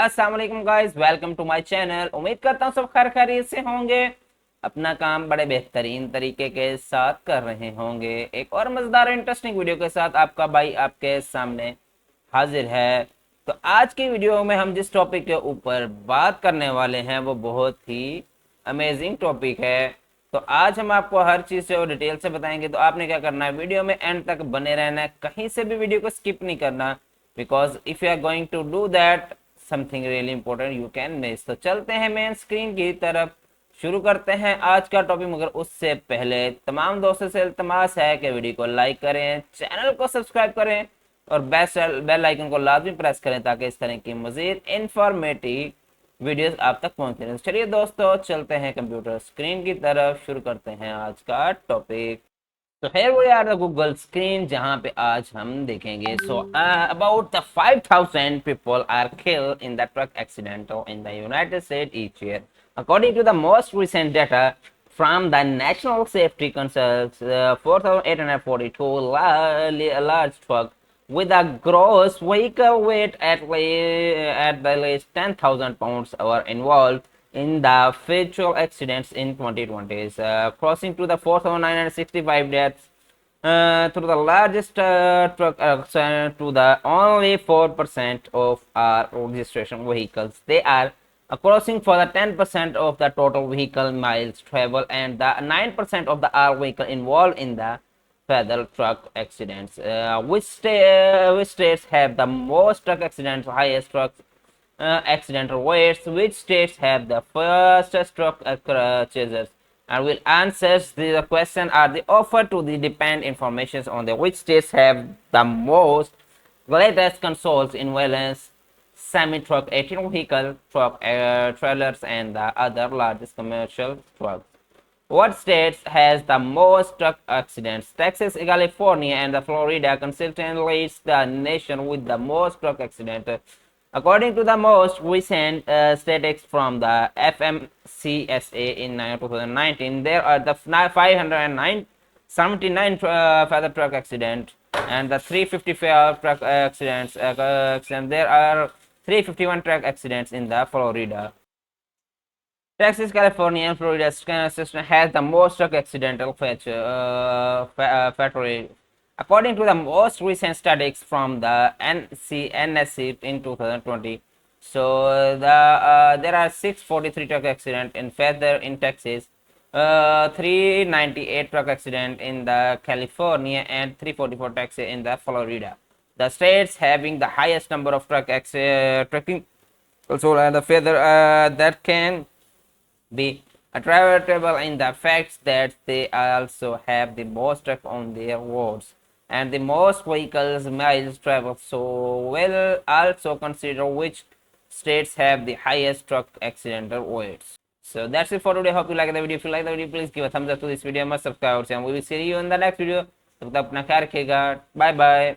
अस्सलाम वालेकुम guys, welcome to my channel. उम्मीद करता हूँ सब खैर खैरियत से होंगे, अपना काम बड़े बेहतरीन तरीके के साथ कर रहे होंगे। एक और मजेदार इंटरेस्टिंग वीडियो के साथ आपका भाई आपके सामने हाजिर है। तो आज की वीडियो में हम जिस टॉपिक के ऊपर बात करने वाले हैं वो बहुत ही अमेजिंग टॉपिक है। तो आज हम आपको हर चीज़ से और डिटेल से बताएंगे। तो आपने क्या करना है, वीडियो में एंड तक बने रहना है, कहीं से भी वीडियो को स्किप नहीं करना, because if you are going to do that something really important you can miss. तो चलते हैं मेन स्क्रीन की तरफ, शुरू करते हैं आज का टॉपिक। मगर उससे पहले तमाम दोस्तों से इल्तमास है कि वीडियो को लाइक करें, चैनल को सब्सक्राइब करें और बेल आइकन को लाजमी प्रेस करें ताकि इस तरह की मजीद इंफॉर्मेटिव वीडियोस आप तक पहुंचते रहें। चलिए दोस्तों, चलते हैं कंप्यूटर स्क्रीन की तरफ, शुरू करते हैं आज का टॉपिक। तो here we are the Google screen जहाँ पे आज हम देखेंगे। So about the 5,000 people are killed in the truck accident in the United States each year, according to the most recent data from the National Safety Council. 4,842 large truck with a gross vehicle weight at the least 10,000 pounds were involved in the fatal accidents in 2020, crossing to the 4,965 deaths, to the largest truck accident to the only 4% of our registration vehicles. They are crossing for the 10% of the total vehicle miles traveled and the 9% of the all vehicle involved in the fatal truck accidents. Which states have the most truck accidents, highest truck accidental weights? Which states have the fastest truck chasers? And will answers the question are the offer to the depend information on the which states have the most latest consoles in violence, semi-truck, 18 vehicle truck, trailers, and the other largest commercial trucks. What states has the most truck accidents? Texas, California, and the Florida consistently leads the nation with the most truck accidents. According to the most recent statistics from the FMCSA in 2019, there are the 579 fatal truck accidents and the 355 truck accidents. There are 351 truck accidents in the Florida. Texas, California, and Florida system has the most truck accidental fatality. According to the most recent studies from the NSC in 2020, so there are 643 truck accidents in feather in Texas, 398 truck accident in the California, and 344 trucks in the Florida. The states having the highest number of trucking also the feather that can be attributable in the fact that they also have the most truck on their roads and the most vehicles miles traveled. So we'll also consider which states have the highest truck accidental weights. So that's it for today. Hope you like the video. If you like the video, please give a thumbs up to this video, must subscribe, and we will see you in the next video. तब तक अपना ख्याल रखिएगा। Bye bye.